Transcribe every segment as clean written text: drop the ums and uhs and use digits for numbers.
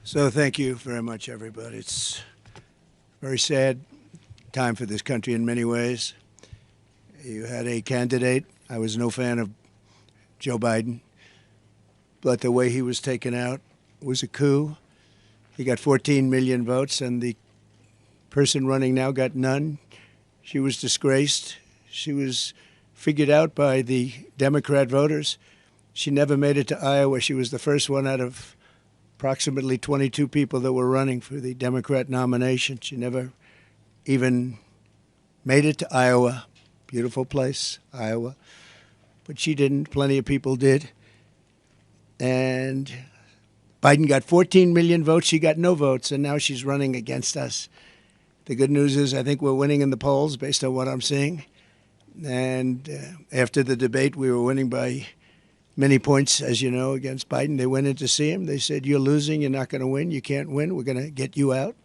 So thank you very much, everybody. It's a very sad time for this country in many ways. You had a candidate. I was no fan of Joe Biden, but the way he was taken out was a coup. He got 14 million votes, and the person running now got none. She was disgraced. She was figured out by the Democrat voters. She never made it to Iowa. She was the first one out of approximately 22 people that were running for the Democrat nomination. She never even made it to Iowa. Beautiful place, Iowa. But she didn't. Plenty of people did. And Biden got 14 million votes. She got no votes, and now she's running against us. The good news is I think we're winning in the polls based on what I'm seeing. And after the debate, we were winning by many points, as you know, against Biden. They went in to see him. They said, "You're losing. You're not going to win. You can't win. We're going to get you out."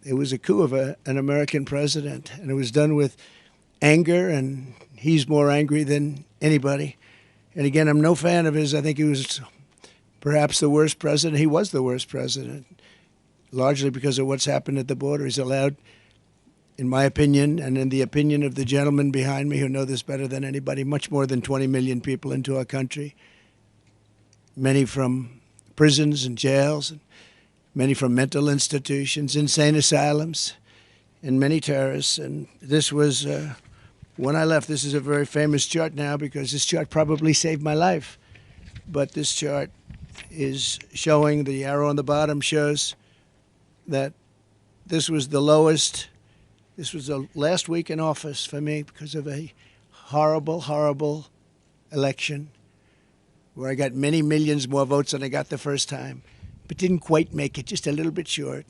It was a coup of an American president, and it was done with anger, and he's more angry than anybody. And again, I'm no fan of his. I think he was perhaps the worst president. He was the worst president, largely because of what's happened at the border. He's allowed, in my opinion, and in the opinion of the gentleman behind me who know this better than anybody, much more than 20 million people into our country, many from prisons and jails, and many from mental institutions, insane asylums, and many terrorists. And this was, when I left, this is a very famous chart now because this chart probably saved my life. But this chart is showing, the arrow on the bottom shows that this was the lowest. This was the last week in office for me because of a horrible, horrible election where I got many millions more votes than I got the first time, but didn't quite make it, just a little bit short.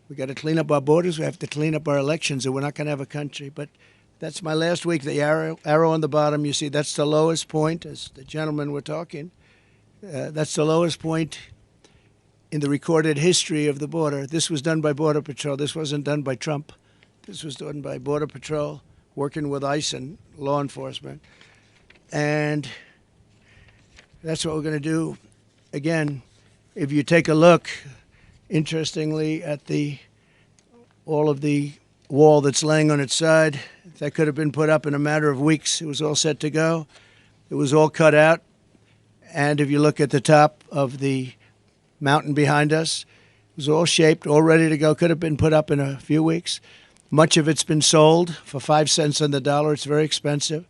We got to clean up our borders. We have to clean up our elections, or we're not going to have a country. But that's my last week. The arrow on the bottom, you see, that's the lowest point, as the gentlemen were talking. That's the lowest point in the recorded history of the border. This was done by Border Patrol. This wasn't done by Trump. This was done by Border Patrol, working with ICE and law enforcement. And that's what we're going to do. Again, if you take a look, interestingly, at all of the wall that's laying on its side, that could have been put up in a matter of weeks. It was all set to go. It was all cut out. And if you look at the top of the mountain behind us, it was all shaped, all ready to go. Could have been put up in a few weeks. Much of it's been sold for 5 cents on the dollar. It's very expensive.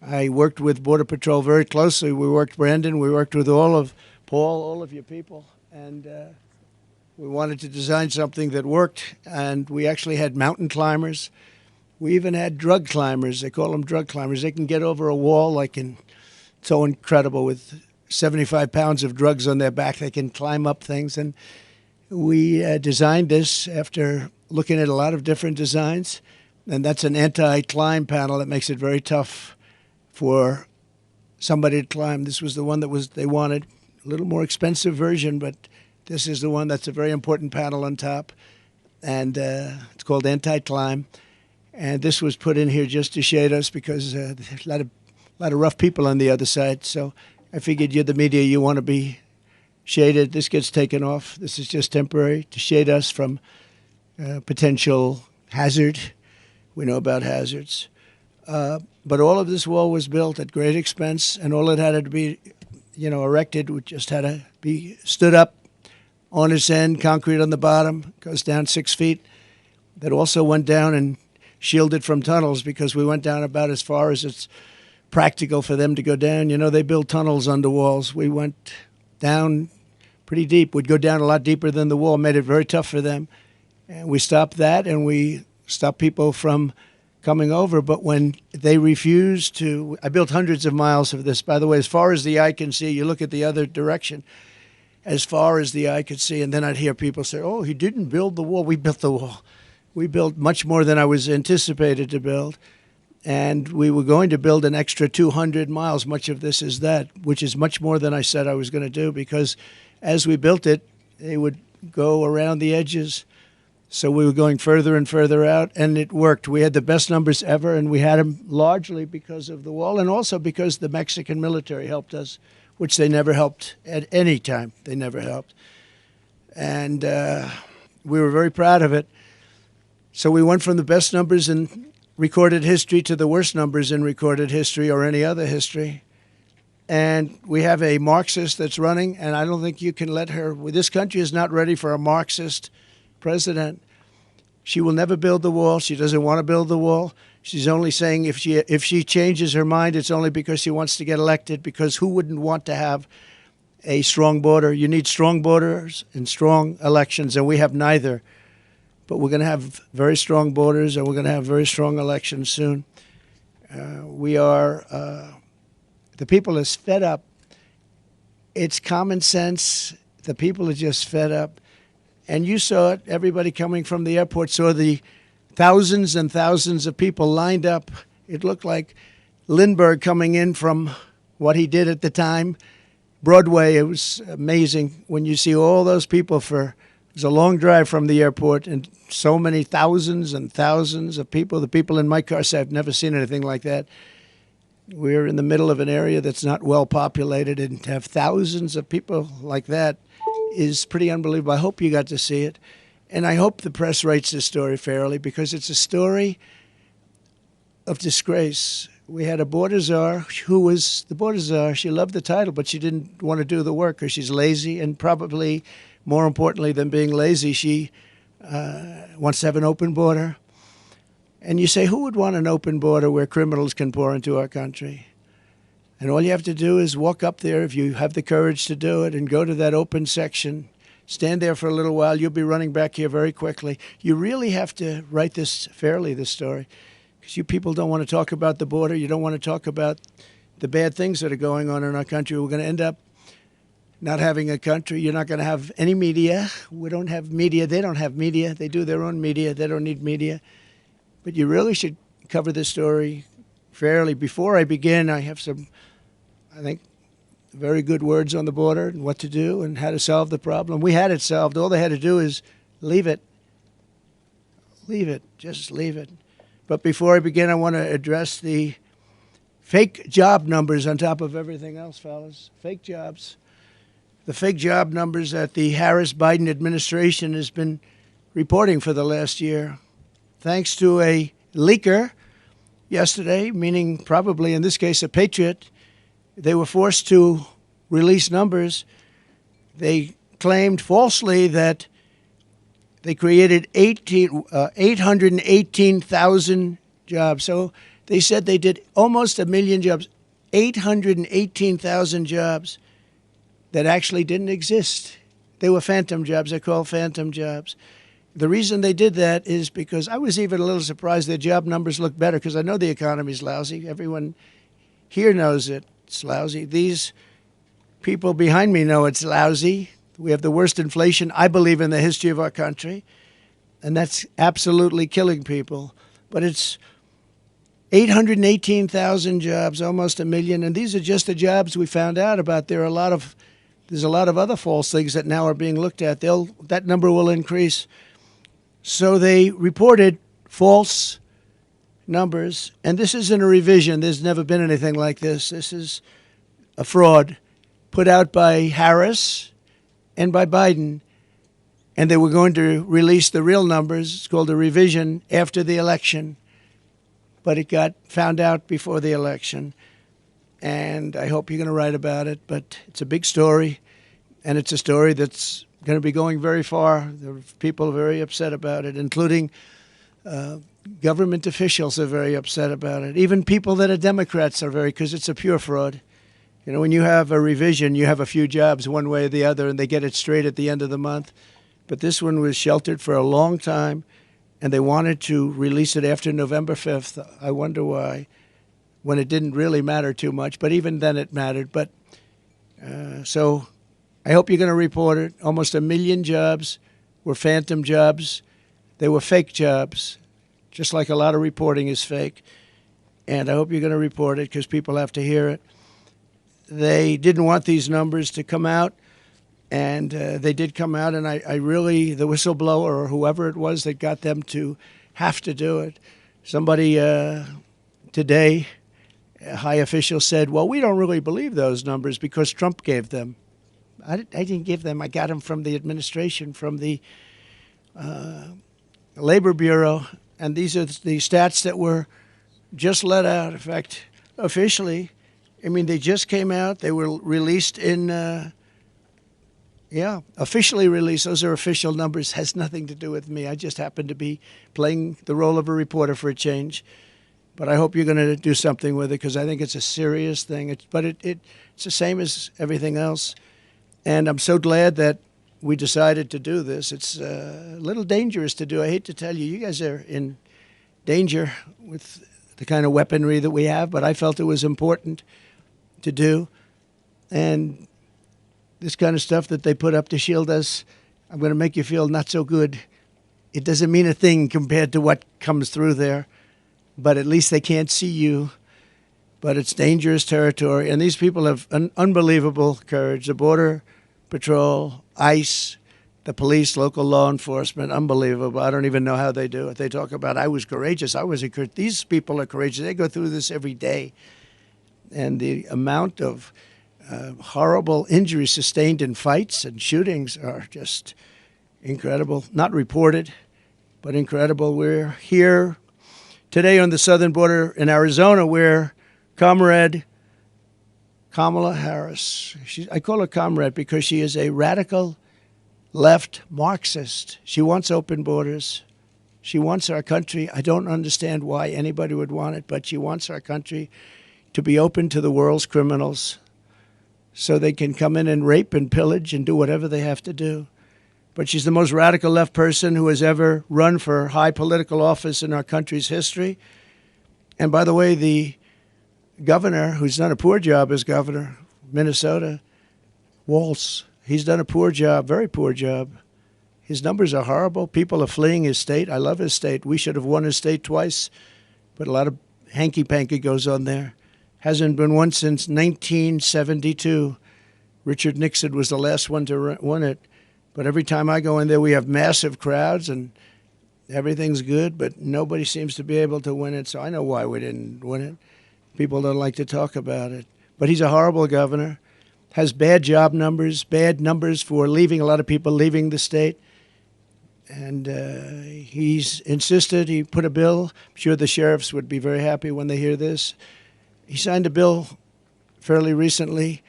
I worked with Border Patrol very closely. We worked, Brandon, we worked with all of Paul, all of your people. And we wanted to design something that worked. And we actually had mountain climbers. We even had drug climbers. They call them drug climbers. They can get over a wall like in, so incredible, with 75 pounds of drugs on their back. They can climb up things. And we designed this after looking at a lot of different designs. And that's an anti-climb panel that makes it very tough for somebody to climb. This was the one that they wanted. A little more expensive version, but this is the one that's a very important panel on top. And it's called anti-climb. And this was put in here just to shade us because there's a lot of rough people on the other side. So I figured you're the media, you want to be shaded. This gets taken off. This is just temporary to shade us from potential hazard. We know about hazards. But all of this wall was built at great expense, and all it had to be, erected. It just had to be stood up on its end, concrete on the bottom, goes down 6 feet. That also went down and shielded from tunnels because we went down about as far as it's practical for them to go down. They build tunnels under walls. We went down pretty deep. We'd go down a lot deeper than the wall, made it very tough for them. And we stopped that, and we stopped people from coming over. But when they refused to, I built hundreds of miles of this, by the way, as far as the eye can see. You look at the other direction, as far as the eye could see. And then I'd hear people say, "Oh, he didn't build the wall." We built the wall. We built much more than I was anticipated to build. And we were going to build an extra 200 miles. Much of this is that, which is much more than I said I was going to do, because as we built it, they would go around the edges. So we were going further and further out, and it worked. We had the best numbers ever, and we had them largely because of the wall and also because the Mexican military helped us, which they never helped at any time. They never helped. and we were very proud of it. So we went from the best numbers in recorded history to the worst numbers in recorded history or any other history. And we have a Marxist that's running, and I don't think you can let her. This country is not ready for a Marxist president. She will never build the wall. She doesn't want to build the wall. She's only saying if she changes her mind, it's only because she wants to get elected, because who wouldn't want to have a strong border? You need strong borders and strong elections, and we have neither. But we're going to have very strong borders, and we're going to have very strong elections soon. The people is fed up. It's common sense. The people are just fed up. And you saw it. Everybody coming from the airport saw the thousands and thousands of people lined up. It looked like Lindbergh coming in from what he did at the time. Broadway, it was amazing when you see all those people it was a long drive from the airport, and so many thousands and thousands of people. The people in my car say, I've never seen anything like that. We're in the middle of an area that's not well populated, and to have thousands of people like that is pretty unbelievable. I hope you got to see it. And I hope the press writes this story fairly, because it's a story of disgrace. We had a border czar who was the border czar. She loved the title, but she didn't want to do the work because she's lazy. And probably more importantly than being lazy, she wants to have an open border. And you say, who would want an open border where criminals can pour into our country? And all you have to do is walk up there, if you have the courage to do it, and go to that open section. Stand there for a little while. You'll be running back here very quickly. You really have to write this fairly, this story, because you people don't want to talk about the border. You don't want to talk about the bad things that are going on in our country. We're going to end up not having a country. You're not going to have any media. We don't have media. They don't have media. They do their own media. They don't need media. But you really should cover this story fairly. Before I begin, I have some, I think, very good words on the border and what to do and how to solve the problem. We had it solved. All they had to do is leave it. Leave it. Just leave it. But before I begin, I want to address the fake job numbers on top of everything else, fellas. Fake jobs. The fake job numbers that the Harris-Biden administration has been reporting for the last year. Thanks to a leaker yesterday, meaning probably in this case a patriot, they were forced to release numbers. They claimed falsely that they created 818,000 jobs. So they said they did almost 1 million jobs, 818,000 jobs that actually didn't exist. They were phantom jobs. They're called phantom jobs. The reason they did that is because I was even a little surprised their job numbers look better, because I know the economy's lousy. Everyone here knows it's lousy. These people behind me know it's lousy. We have the worst inflation, I believe, in the history of our country, and that's absolutely killing people. But it's 818,000 jobs, almost 1 million, and these are just the jobs we found out about. There's a lot of other false things that now are being looked at. That number will increase. So they reported false numbers, and this isn't a revision. There's never been anything like this. This is a fraud put out by Harris and by Biden, and they were going to release the real numbers. It's called a revision after the election, but it got found out before the election, and I hope you're going to write about it. But it's a big story, and it's a story that's going to be going very far. There are people very upset about it, including government officials are very upset about it. Even people that are Democrats are because it's a pure fraud. You know, when you have a revision, you have a few jobs one way or the other, and they get it straight at the end of the month. But this one was sheltered for a long time, and they wanted to release it after November 5th. I wonder why, when it didn't really matter too much. But even then it mattered. But so I hope you're going to report it. Almost 1 million jobs were phantom jobs. They were fake jobs, just like a lot of reporting is fake. And I hope you're going to report it because people have to hear it. They didn't want these numbers to come out, and they did come out, and I really, the whistleblower or whoever it was that got them to have to do it, somebody today, a high official said, well, we don't really believe those numbers because Trump gave them. I didn't give them. I got them from the administration, from the Labor Bureau. And these are the stats that were just let out. In fact, officially, I mean, they just came out. They were released in, officially released. Those are official numbers. Has nothing to do with me. I just happen to be playing the role of a reporter for a change. But I hope you're going to do something with it, because I think it's a serious thing. It's the same as everything else. And I'm so glad that we decided to do this. It's a little dangerous to do. I hate to tell you, you guys are in danger with the kind of weaponry that we have, but I felt it was important to do. And this kind of stuff that they put up to shield us, I'm going to make you feel not so good. It doesn't mean a thing compared to what comes through there, but at least they can't see you. But it's dangerous territory, and these people have an unbelievable courage. The Border Patrol, ICE, the police, local law enforcement, unbelievable. I don't even know how they do it. They talk about, I was courageous. I was encouraged. These people are courageous. They go through this every day. And the amount of horrible injuries sustained in fights and shootings are just incredible. Not reported, but incredible. We're here today on the southern border in Arizona, where Comrade Kamala Harris, I call her comrade because she is a radical left Marxist. She wants open borders. She wants our country. I don't understand why anybody would want it, but she wants our country to be open to the world's criminals so they can come in and rape and pillage and do whatever they have to do. But she's the most radical left person who has ever run for high political office in our country's history. And by the way, the governor, who's done a poor job as governor, Minnesota, Walz, he's done a poor job, very poor job. His numbers are horrible. People are fleeing his state. I love his state. We should have won his state twice, but a lot of hanky-panky goes on there. Hasn't been won since 1972. Richard Nixon was the last one to win it. But every time I go in there, we have massive crowds and everything's good, but nobody seems to be able to win it. So I know why we didn't win it. People don't like to talk about it. But he's a horrible governor, has bad job numbers, bad numbers for leaving, a lot of people leaving the state. And he's insisted, he put a bill. I'm sure the sheriffs would be very happy when they hear this. He signed a bill fairly recently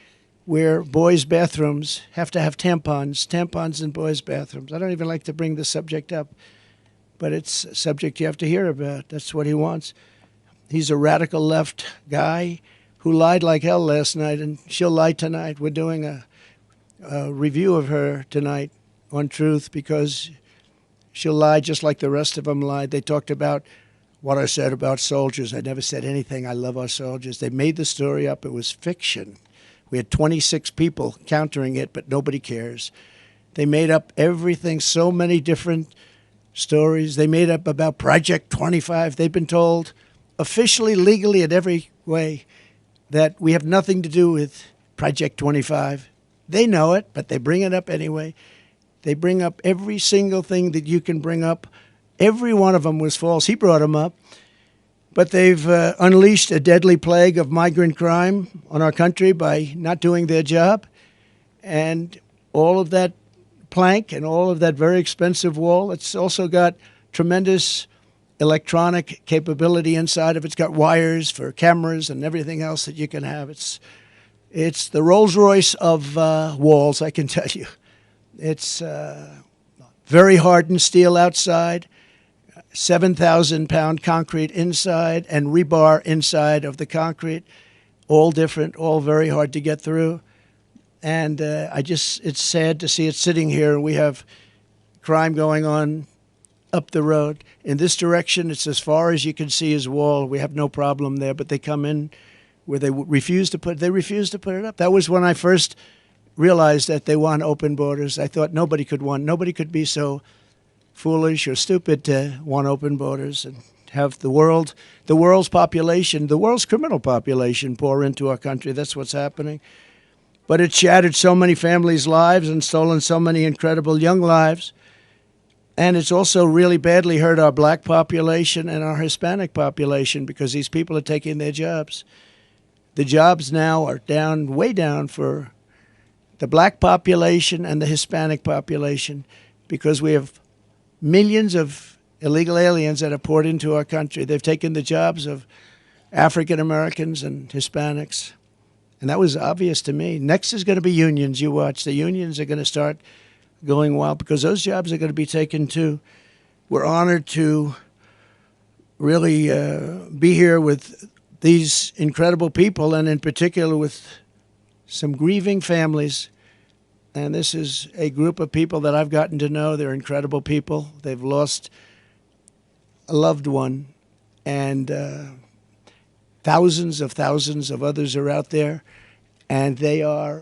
where boys' bathrooms have to have tampons in boys' bathrooms. I don't even like to bring this subject up, but it's a subject you have to hear about. That's what he wants. He's a radical left guy who lied like hell last night, and she'll lie tonight. We're doing a review of her tonight on Truth because she'll lie just like the rest of them lied. They talked about what I said about soldiers. I never said anything. I love our soldiers. They made the story up. It was fiction. We had 26 people countering it, but nobody cares. They made up everything, so many different stories. They made up about Project 25. They've been told officially, legally, in every way that we have nothing to do with Project 25. They know it, but they bring it up anyway. They bring up every single thing that you can bring up. Every one of them was false. He brought them up. But they've unleashed a deadly plague of migrant crime on our country by not doing their job. And all of that plank and all of that very expensive wall, it's also got tremendous electronic capability inside of it. It's got wires for cameras and everything else that you can have. It's the Rolls-Royce of walls, I can tell you. It's very hardened steel outside, 7,000-pound concrete inside, and rebar inside of the concrete, all different, all very hard to get through. And it's sad to see it sitting here, and we have crime going on up the road. In this direction, it's as far as you can see his wall. We have no problem there, but they come in where they refuse to put it up. That was when I first realized that they want open borders. I thought nobody could be so foolish or stupid to want open borders and have the world's population, the world's criminal population pour into our country. That's what's happening. But it shattered so many families' lives and stolen so many incredible young lives. And it's also really badly hurt our black population and our Hispanic population because these people are taking their jobs. The jobs now are down, way down for the black population and the Hispanic population, because we have millions of illegal aliens that are poured into our country. They've taken the jobs of African Americans and Hispanics. And that was obvious to me. Next is going to be unions. You watch. The unions are going to start going wild because those jobs are going to be taken too. We're honored to really be here with these incredible people, and in particular with some grieving families. And this is a group of people that I've gotten to know. They're incredible people. They've lost a loved one, and thousands of others are out there, and they are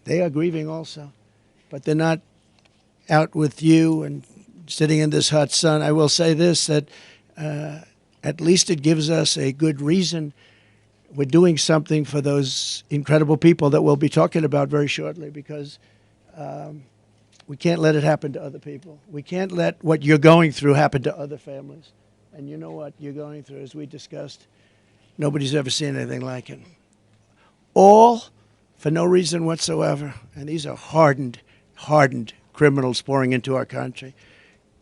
grieving also. But they're not out with you and sitting in this hot sun. I will say this, that at least it gives us a good reason. We're doing something for those incredible people that we'll be talking about very shortly, because we can't let it happen to other people. We can't let what you're going through happen to other families. And you know what you're going through, as we discussed, nobody's ever seen anything like it. All for no reason whatsoever. And these are hardened criminals pouring into our country.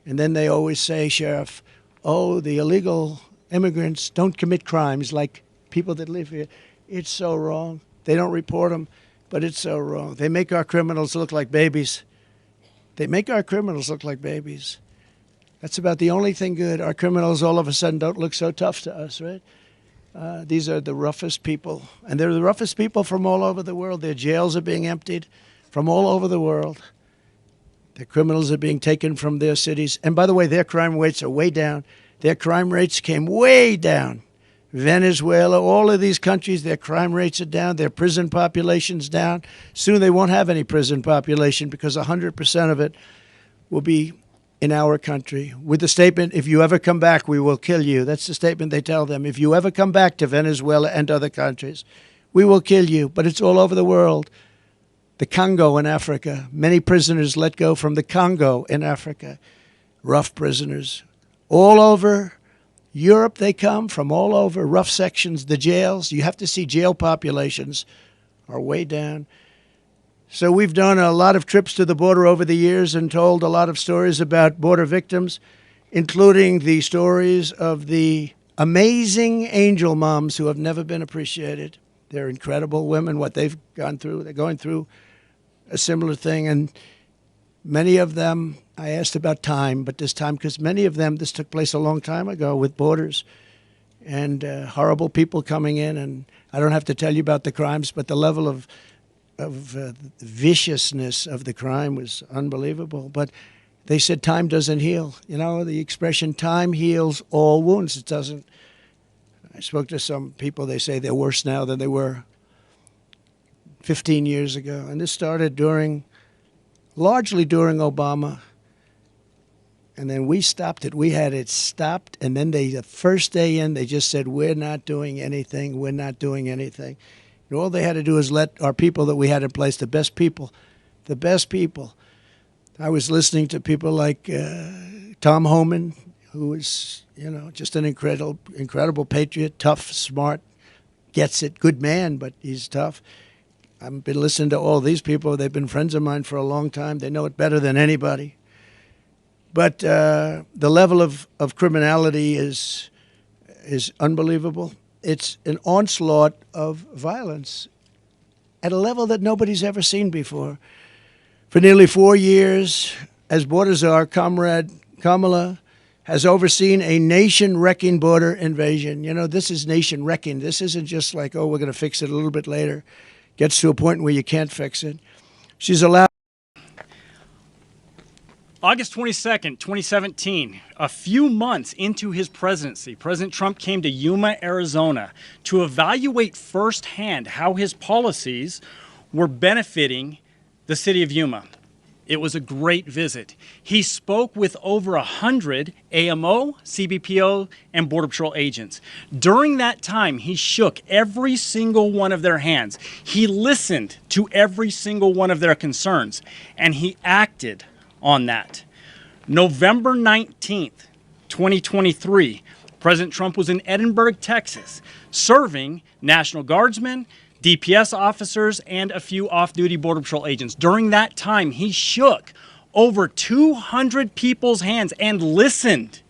And then they always say, Sheriff, oh, the illegal immigrants don't commit crimes like people that live here. It's so wrong. They don't report them, but it's so wrong. They make our criminals look like babies. They make our criminals look like babies. That's about the only thing good. Our criminals all of a sudden don't look so tough to us, right? These are the roughest people, and they're the roughest people from all over the world. Their jails are being emptied from all over the world. Their criminals are being taken from their cities. And by the way, their crime rates are way down. Their crime rates came way down. Venezuela, all of these countries, their crime rates are down. Their prison population's down. Soon they won't have any prison population because 100% of it will be in our country, with the statement, if you ever come back, we will kill you. That's the statement they tell them. If you ever come back to Venezuela and other countries, we will kill you. But it's all over the world. The Congo and Africa, many prisoners let go from the Congo in Africa, rough prisoners. All over Europe they come, from all over, rough sections, the jails. You have to see jail populations are way down. So we've done a lot of trips to the border over the years and told a lot of stories about border victims, including the stories of the amazing angel moms who have never been appreciated. They're incredible women, what they've gone through. They're going through a similar thing. And many of them, I asked about time, but this time, because many of them, this took place a long time ago with borders and horrible people coming in. And I don't have to tell you about the crimes, but the level of viciousness of the crime was unbelievable. But they said time doesn't heal. You know, the expression time heals all wounds. It doesn't. I spoke to some people. They say they're worse now than they were 15 years ago. And this started largely during Obama. And then we stopped it. We had it stopped. And then the first day in, they just said, we're not doing anything. We're not doing anything. And all they had to do is let our people that we had in place, the best people. I was listening to people like Tom Homan, who is, just an incredible patriot, tough, smart, gets it, good man, but he's tough. I've been listening to all these people. They've been friends of mine for a long time. They know it better than anybody. But the level of criminality is unbelievable. It's an onslaught of violence at a level that nobody's ever seen before. For nearly 4 years, as border czar, Comrade Kamala has overseen a nation-wrecking border invasion. This is nation-wrecking. This isn't just like, we're going to fix it a little bit later. Gets to a point where you can't fix it. She's allowed. August 22nd, 2017, a few months into his presidency, President Trump came to Yuma, Arizona to evaluate firsthand how his policies were benefiting the city of Yuma. It was a great visit. He spoke with over 100 AMO, CBPO, and Border Patrol agents. During that time, he shook every single one of their hands. He listened to every single one of their concerns, and he acted on that. November 19th, 2023, President Trump was in Edinburgh, Texas, serving National Guardsmen, DPS officers, and a few off-duty Border Patrol agents. During that time, he shook over 200 people's hands and listened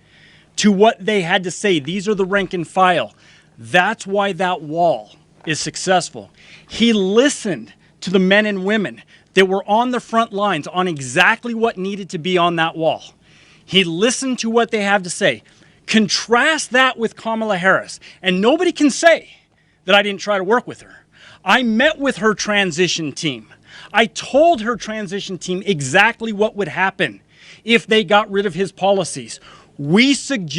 to what they had to say. These are the rank and file. That's why that wall is successful. He listened to the men and women that were on the front lines on exactly what needed to be on that wall. He listened to what they have to say. Contrast that with Kamala Harris, and nobody can say that I didn't try to work with her. I met with her transition team. I told her transition team exactly what would happen if they got rid of his policies. We suggest